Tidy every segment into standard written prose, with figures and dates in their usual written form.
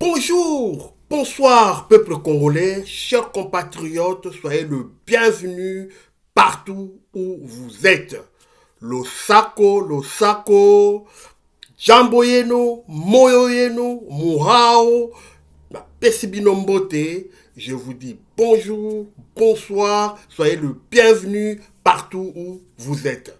Bonjour, bonsoir peuple congolais, chers compatriotes, soyez le bienvenu partout où vous êtes. Losako, Jambo yenu, Moyo yenu, Murao, Pesibino Mbote, je vous dis bonjour, bonsoir, soyez le bienvenu partout où vous êtes.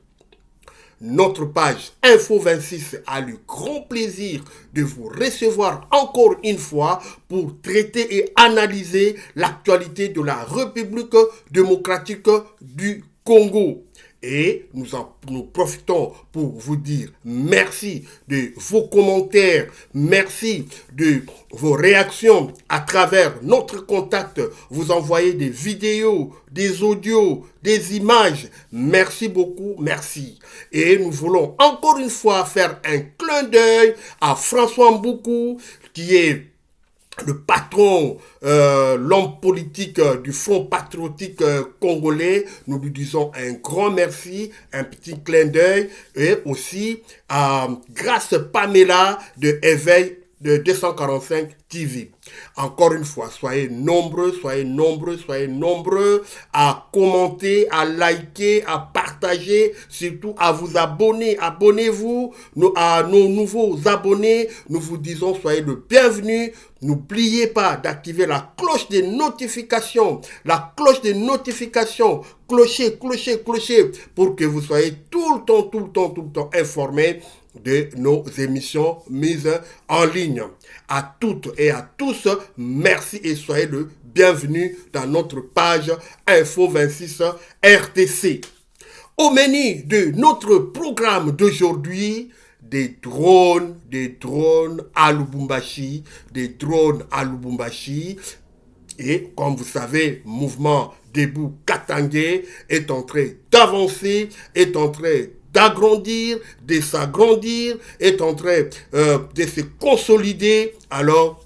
Notre page Info 26 a le grand plaisir de vous recevoir encore une fois pour traiter et analyser l'actualité de la République démocratique du Congo. Et nous profitons pour vous dire merci de vos commentaires, merci de vos réactions à travers notre contact. Vous envoyez des vidéos, des audios, des images. Merci beaucoup, merci. Et nous voulons encore une fois faire un clin d'œil à François Mboukou, qui est le patron, l'homme politique du Front patriotique congolais. Nous lui disons un grand merci, un petit clin d'œil, et aussi à Grâce Pamela de Éveil de 245 TV. Encore une fois, soyez nombreux à commenter, à liker, à partager, surtout à vous abonner. Abonnez-vous à nos nouveaux abonnés. Nous vous disons soyez le bienvenu. N'oubliez pas d'activer la cloche des notifications. La cloche des notifications. Clocher, pour que vous soyez tout le temps informés de nos émissions mises en ligne. À toutes et à tous, merci et soyez le bienvenu dans notre page Info 26 RTC. Au menu de notre programme d'aujourd'hui, des drones à Lubumbashi, et comme vous savez, mouvement Debout Katangé est en train d'avancer, est en train d'agrandir, de s'agrandir, est en train de se consolider. Alors,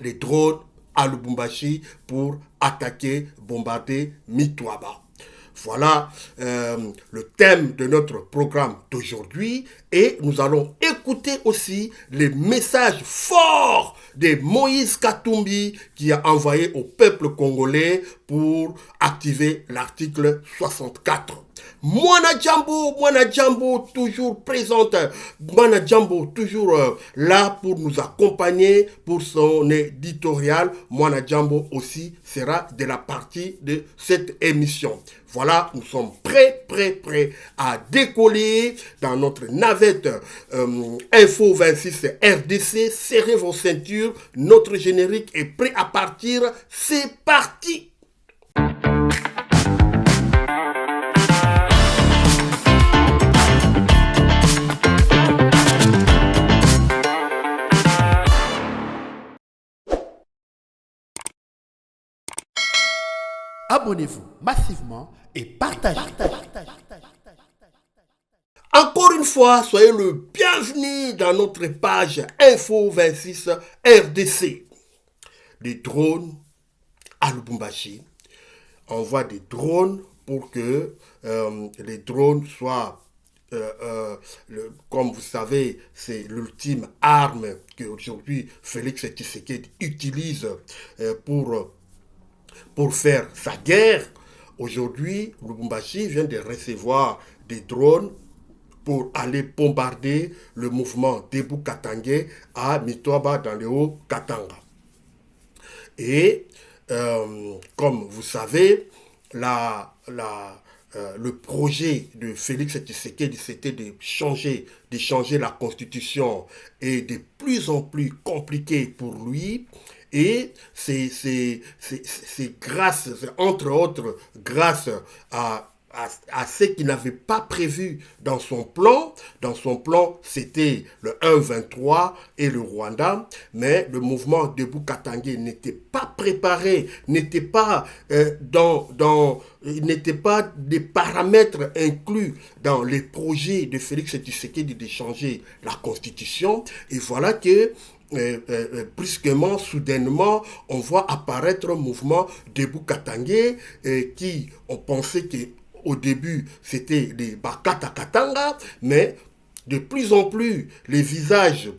les drones à Lubumbashi pour attaquer, bombarder Mitwaba. Voilà le thème de notre programme d'aujourd'hui, et nous allons écouter aussi les messages forts de Moïse Katumbi qui a envoyé au peuple congolais pour activer l'article 64. Mwana Djambo, toujours présente. Mwana Djambo, toujours là pour nous accompagner pour son éditorial. Mwana Djambo aussi sera de la partie de cette émission. Voilà, nous sommes prêts à décoller dans notre navette Info 26 RDC. Serrez vos ceintures, notre générique est prêt à partir. C'est parti! Abonnez-vous massivement et partagez. Encore une fois, soyez le bienvenu dans notre page Info 26 RDC. Des drones à Lubumbashi. On voit des drones pour que les drones soient, comme vous savez, c'est l'ultime arme qu'aujourd'hui Félix Tshisekedi utilise pour faire sa guerre. Aujourd'hui, Lubumbashi vient de recevoir des drones pour aller bombarder le mouvement Debout Katangé à Mitwaba dans le Haut-Katanga. Et comme vous savez, le projet de Félix Tshisekedi, c'était de changer la constitution, et de plus en plus compliqué pour lui. Et c'est entre autres grâce à ce qu'il n'avait pas prévu dans son plan. Dans son plan, c'était le 1-23 et le Rwanda, mais le mouvement Debout Katangé n'était pas préparé, n'était pas n'était pas des paramètres inclus dans les projets de Félix Tshisekedi de changer la constitution. Et voilà que brusquement, soudainement, on voit apparaître un mouvement Debout Katangé qui, on pensait qu'au début, c'était les Bakata Katanga, mais de plus en plus, les visages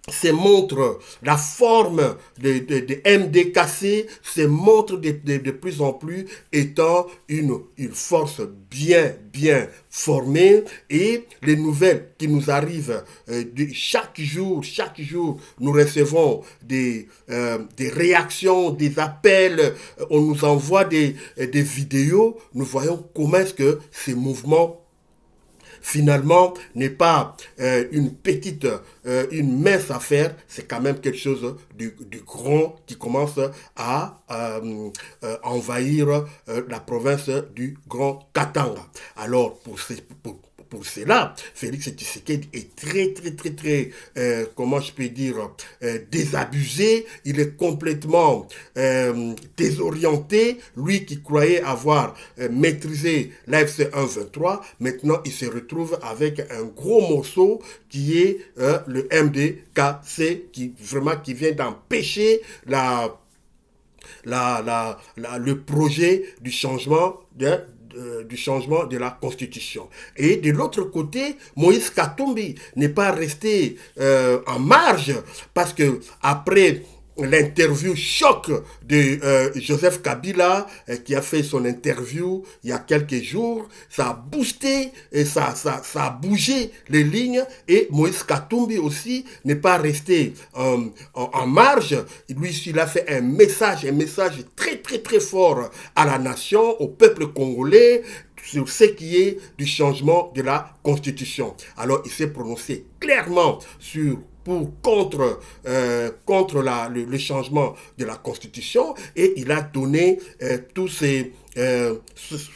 ces montres, la forme de MDKC se montre de plus en plus étant une force bien formée, et les nouvelles qui nous arrivent chaque jour, nous recevons des réactions, des appels, on nous envoie des vidéos, nous voyons comment est-ce que ces mouvements finalement n'est pas une mince affaire, c'est quand même quelque chose du grand qui commence à envahir la province du Grand Katanga. Alors, pour cela, Félix Tshisekedi est très, comment je peux dire, désabusé. Il est complètement désorienté. Lui qui croyait avoir maîtrisé l'AFC 1-23, maintenant il se retrouve avec un gros morceau qui est le MDKC, qui vient d'empêcher le projet du changement de la Constitution. Et de l'autre côté, Moïse Katumbi n'est pas resté en marge, parce que après l'interview choc de Joseph Kabila, qui a fait son interview il y a quelques jours, ça a boosté et ça a bougé les lignes, et Moïse Katumbi aussi n'est pas resté en marge. Lui, il a fait un message très fort à la nation, au peuple congolais, sur ce qui est du changement de la Constitution. Alors, il s'est prononcé clairement contre le changement de la Constitution, et il a donné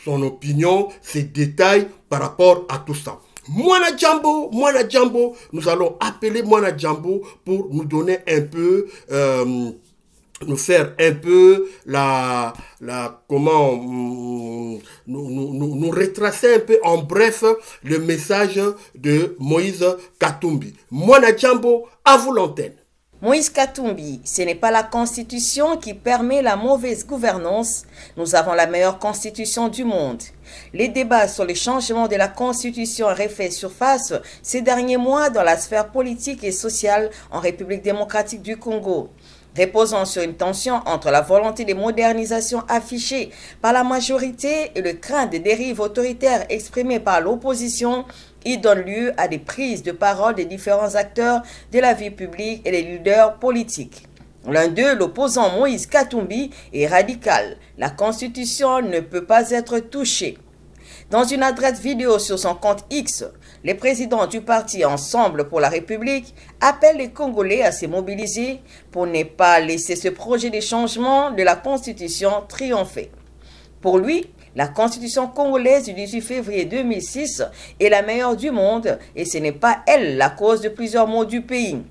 son opinion, ses détails par rapport à tout ça. Mwana Djambo, nous allons appeler Mwana Djambo pour nous donner un peu, nous faire un peu nous retracer un peu en bref le message de Moïse Katumbi. Mwana Djambo, à vous l'antenne. Moïse Katumbi, ce n'est pas la constitution qui permet la mauvaise gouvernance. Nous avons la meilleure constitution du monde. Les débats sur le changement de la constitution ont refait surface ces derniers mois dans la sphère politique et sociale en République démocratique du Congo. Reposant sur une tension entre la volonté de modernisation affichée par la majorité et le crainte des dérives autoritaires exprimées par l'opposition, il donne lieu à des prises de parole des différents acteurs de la vie publique et des leaders politiques. L'un d'eux, l'opposant Moïse Katumbi, est radical. La Constitution ne peut pas être touchée. Dans une adresse vidéo sur son compte X, le président du parti Ensemble pour la République appelle les Congolais à se mobiliser pour ne pas laisser ce projet de changement de la Constitution triompher. Pour lui, la Constitution congolaise du 18 février 2006 est la meilleure du monde et ce n'est pas elle la cause de plusieurs maux du pays.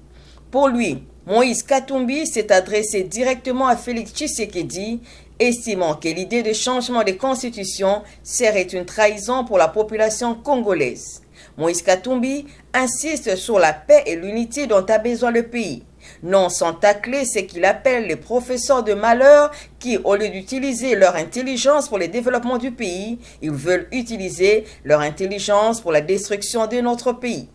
Pour lui, Moïse Katumbi s'est adressé directement à Félix Tshisekedi, estimant que l'idée de changement de constitution serait une trahison pour la population congolaise. Moïse Katumbi insiste sur la paix et l'unité dont a besoin le pays, non sans tacler ce qu'il appelle les professeurs de malheur qui, au lieu d'utiliser leur intelligence pour le développement du pays, ils veulent utiliser leur intelligence pour la destruction de notre pays.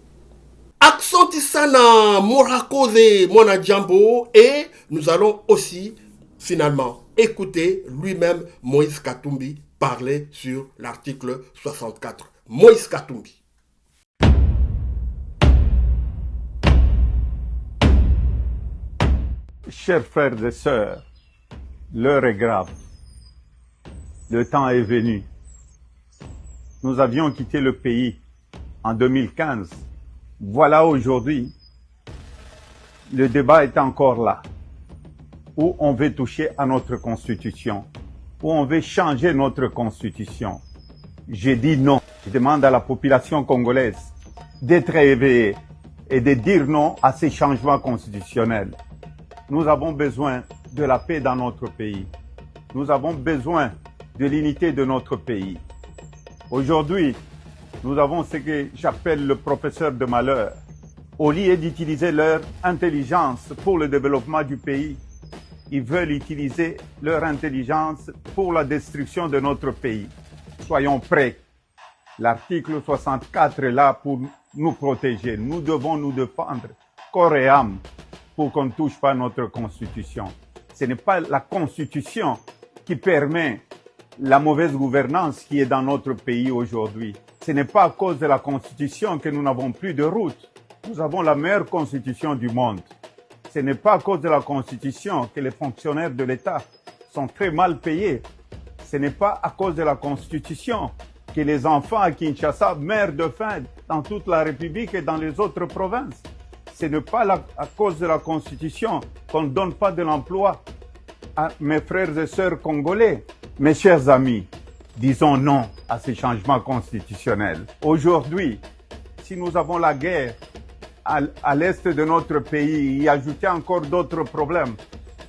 Accent Sana Morakose Mwana Djambo, et nous allons aussi finalement écouter lui-même Moïse Katumbi parler sur l'article 64. Moïse Katumbi. Chers frères et sœurs, l'heure est grave. Le temps est venu. Nous avions quitté le pays en 2015. Voilà aujourd'hui, le débat est encore là, où on veut toucher à notre constitution, où on veut changer notre constitution. J'ai dit non. Je demande à la population congolaise d'être éveillée et de dire non à ces changements constitutionnels. Nous avons besoin de la paix dans notre pays. Nous avons besoin de l'unité de notre pays. Aujourd'hui, nous avons ce que j'appelle le professeur de malheur. Au lieu d'utiliser leur intelligence pour le développement du pays, ils veulent utiliser leur intelligence pour la destruction de notre pays. Soyons prêts. L'article 64 est là pour nous protéger. Nous devons nous défendre corps et âme pour qu'on ne touche pas notre constitution. Ce n'est pas la constitution qui permet la mauvaise gouvernance qui est dans notre pays aujourd'hui. Ce n'est pas à cause de la constitution que nous n'avons plus de route. Nous avons la meilleure constitution du monde. Ce n'est pas à cause de la constitution que les fonctionnaires de l'État sont très mal payés. Ce n'est pas à cause de la constitution que les enfants à Kinshasa meurent de faim dans toute la République et dans les autres provinces. Ce n'est pas à cause de la constitution qu'on ne donne pas de l'emploi à mes frères et sœurs congolais. Mes chers amis, disons non à ces changements constitutionnels. Aujourd'hui, si nous avons la guerre à l'est de notre pays, y ajouter encore d'autres problèmes,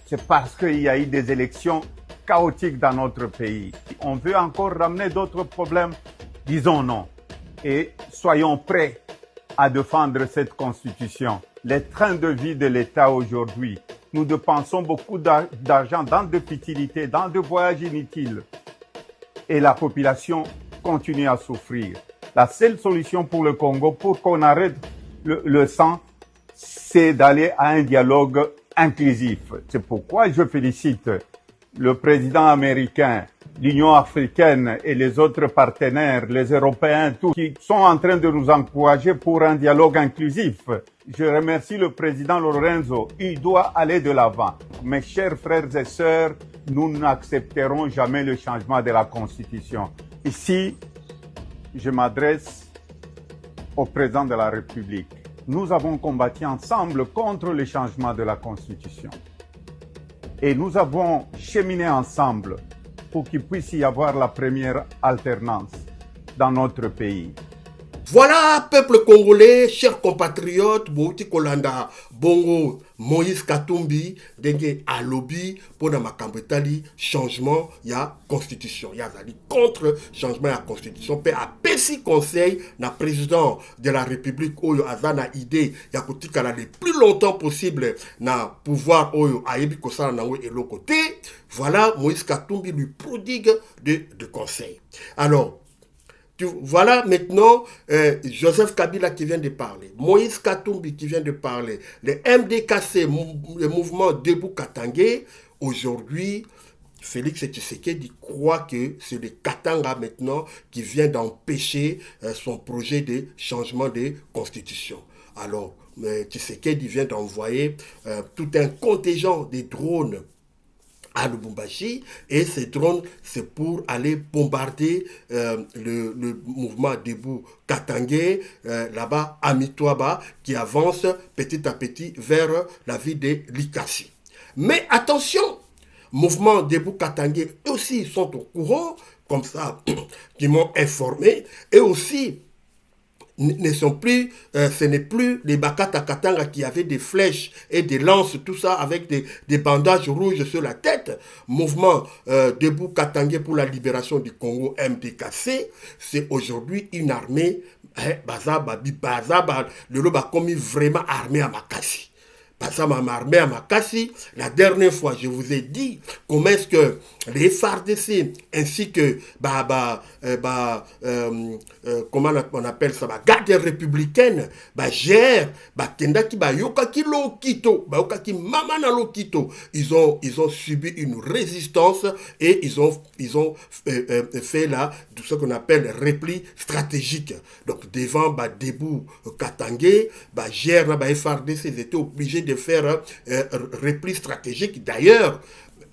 c'est parce qu'il y a eu des élections chaotiques dans notre pays. On veut encore ramener d'autres problèmes, disons non. Et soyons prêts à défendre cette constitution. Les trains de vie de l'État aujourd'hui, nous dépensons beaucoup d'argent dans des futilités, dans des voyages inutiles. Et la population continue à souffrir. La seule solution pour le Congo, pour qu'on arrête le sang, c'est d'aller à un dialogue inclusif. C'est pourquoi je félicite le président américain, l'Union africaine et les autres partenaires, les Européens, tous, qui sont en train de nous encourager pour un dialogue inclusif. Je remercie le président Lorenzo. Il doit aller de l'avant. Mes chers frères et sœurs, nous n'accepterons jamais le changement de la Constitution. Ici, je m'adresse au président de la République. Nous avons combattu ensemble contre le changement de la Constitution. Et nous avons cheminé ensemble pour qu'il puisse y avoir la première alternance dans notre pays. Voilà, peuple congolais, chers compatriotes, Bouti Kolanda, Bongo, Moïse Katumbi, Dengue Alobi, pour na makambetali, changement, ya constitution. Ya zali contre changement ya constitution. Pe a pesi conseil, na président de la République, oyo azana idée, ya kotikala le plus longtemps possible, na pouvoir oyo ayebi kosala na we elo côté. Voilà, Moïse Katumbi lui prodigue de conseils. Alors, voilà maintenant Joseph Kabila qui vient de parler, Moïse Katumbi qui vient de parler, le MDKC, le mouvement Debout Katangé. Aujourd'hui, Félix Tshisekedi croit que c'est le Katanga maintenant qui vient d'empêcher son projet de changement de constitution. Alors, Tshisekedi vient d'envoyer tout un contingent de drones à Lubumbashi, et ces drones, c'est pour aller bombarder le mouvement Debout Katangé, là-bas, à Mitwaba, qui avance petit à petit vers la ville de Likasi. Mais attention, mouvement Debout Katangé, eux aussi, ils sont au courant, comme ça, qui m'ont informé, et aussi, ce n'est plus les Bakata Katanga qui avaient des flèches et des lances, tout ça avec des bandages rouges sur la tête. Mouvement Debout Katangé pour la libération du Congo, MDKC, c'est aujourd'hui une armée, le loba commis vraiment armée à Makassi. Ça m'a armé à Makassi. La dernière fois, je vous ai dit comment est-ce que les FARDC ainsi que comment on appelle ça, garde républicaine, gère, kenda ki yoka ki lo kito, yoka ki mama na lo kito. Ils ont subi une résistance et ils ont fait là ce qu'on appelle repli stratégique. Donc devant Debout Katangé, gère na FARDC, ils étaient obligés de faire repli stratégique. D'ailleurs,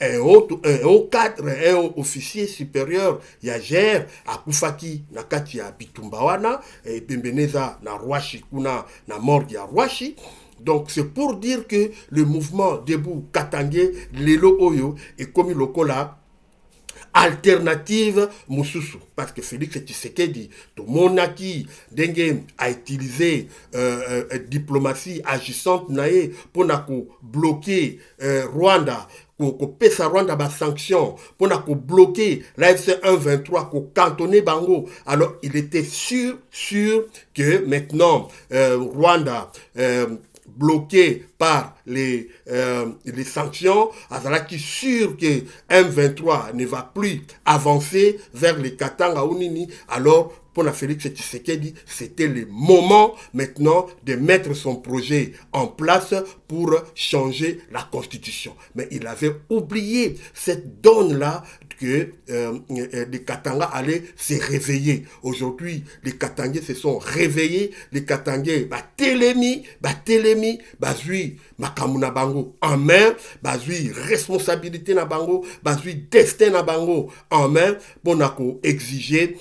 un haut cadre, un haut officier supérieur, Yager, à Koufaki, Nakati à Bitumbawana, et Bembeneza, na Rwashi, Kuna, na Morgi à Rwashi. Donc c'est pour dire que le mouvement Debout Katangé, Lelo Oyo, est comme le cola alternative Moussousou. Parce que Félix Tshisekedi, tout le monde qui a utilisé diplomatie agissante pour bloquer Rwanda, pour pesa Rwanda ba sanction, pour bloquer l'AFC 123, pour cantonner Bango. Alors il était sûr que maintenant Rwanda bloqué par les sanctions, qui sûr que M23 ne va plus avancer vers les Katanga ou Nini, alors pour la Félix Tshisekedi, c'était le moment maintenant de mettre son projet en place pour changer la constitution. Mais il avait oublié cette donne-là que les Katanga allaient se réveiller. Aujourd'hui, les Katangais se sont réveillés. Les Katangais, télémi, bazui, makamuna bango en main, bazui responsabilité na bango, bazui destin na bango en main, pour exiger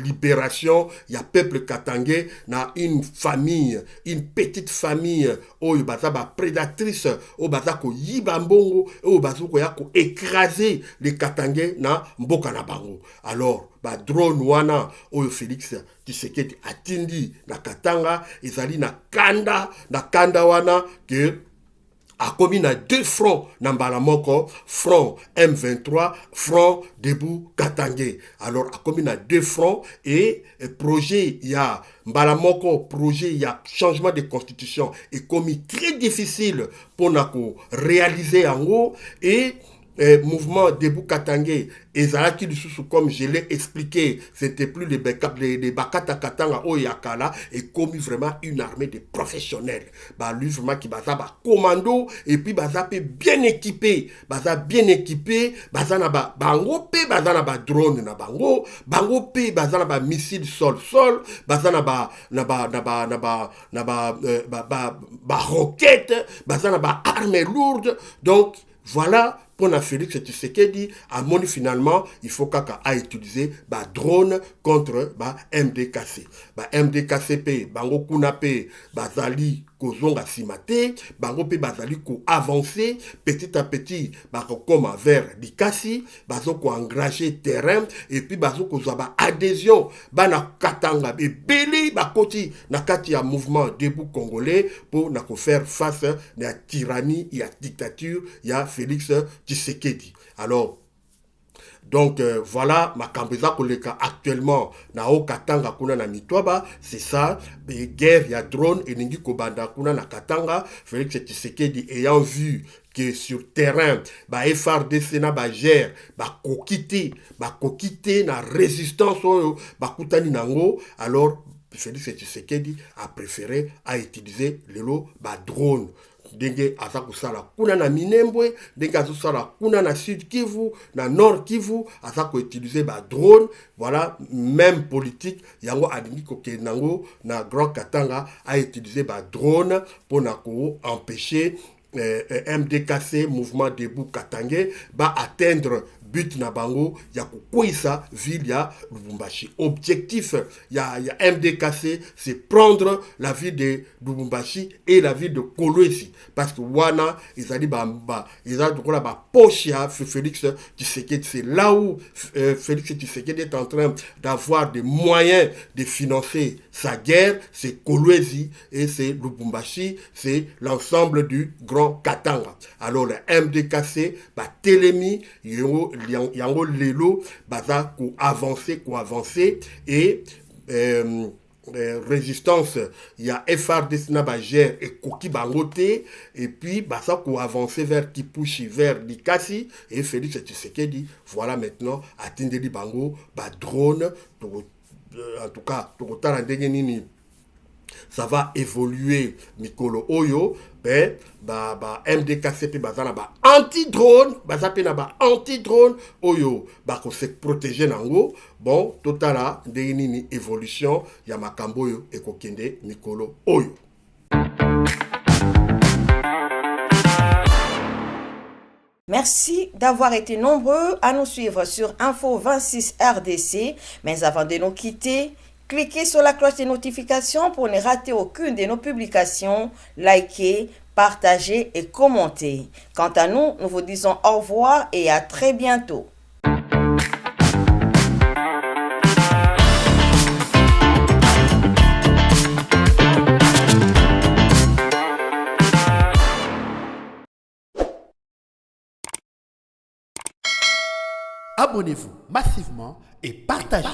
libération. Il y a peuple katangais na une famille, une petite famille oyo baza ba prédatrice o baza ko yiba mbongo o baza ko ya ko écraser les katangais na mboka na bango. Alors ba drone wana oyo Félix Tshisekedi atindi na Katanga ezali na kanda wana que a commis na deux fronts na mbala moko, front M23, front Debout Katangé. Alors a commis na deux fronts et projet il y a mbala moko, projet il y a changement de constitution et commis très difficile pour nako réaliser en haut et mouvement Debout Katangé et Zalaki Lussusu, comme je l'ai expliqué, c'était plus les Bakata Katanga Oyakala et commis vraiment une armée de professionnels. Bah lui vraiment qui baza ba commando et puis baza bien équipé, baza na ba bango pe baza na ba drone na bango pe baza na ba missile sol baza na ba roquette, baza na ba armée lourde. Donc voilà. Pour la Félix Tshisekedi, à mon finalement, il faut qu'à utiliser drone contre MDKC. MDKCP, bango kunape, bazali kozonga simate, bango pe bazali ko avancer petit à petit, comme vers Likasi, bazo ko engrager terrain et puis bazo ko zaba adhésion, bana katanga be beli bakoti na kati ya mouvement Debout congolais pour na ko faire face à la tyrannie et à la dictature ya Félix Tshisekedi. Alors donc voilà ma kambeza koleka actuellement na o Katanga kuna na Mitwaba, c'est ça, guerre ya drone et ningi kobanda kuna na Katanga. Félix Tshisekedi ayant vu que sur terrain FRDC na gère kokite na résistance kutani nango, alors Félix Tshisekedi a préféré à utiliser le drone. Denge azaku sala kuna na Minembwe, denge azaku sala kuna na Sud Kivu, na Nord Kivu, azaku utiliser drone. Voilà, même politique, yango adingi koke nango na Grand Katanga a utilisé drone pour empêcher MDKC, mouvement Debout Katangé, atteindre but na bango ya kukwisa ville ya Lubumbashi. Objectif ya MDKC, c'est prendre la ville de Lubumbashi et la ville de Kolwezi, parce que wana ils allaient poche ya Félix Tshisekedi. C'est là où Félix Tshisekedi est en train d'avoir des moyens de financer sa guerre. C'est Kolwezi et c'est Lubumbashi, c'est l'ensemble du Grand Katanga. Alors le MDKC telemi yango lelo baza ko avancer et résistance, il y a FRDC na gère et koki bangote et puis baza ko avancer vers Kipushi, vers Likasi et Félix Tshisekedi voilà maintenant atindeli bango drone. En tout cas tokotala ndenge nini ça va évoluer mikolo oyo MDKCP bazana anti-drone, anti-drone oyo ko se protéger nango. Bon totala ndenge nini évolution ya makambo oyo ekokende mikolo oyo. Merci d'avoir été nombreux à nous suivre sur Info 26 RDC. Mais avant de nous quitter, cliquez sur la cloche de notification pour ne rater aucune de nos publications. Likez, partagez et commentez. Quant à nous, nous vous disons au revoir et à très bientôt. Abonnez-vous massivement et partagez.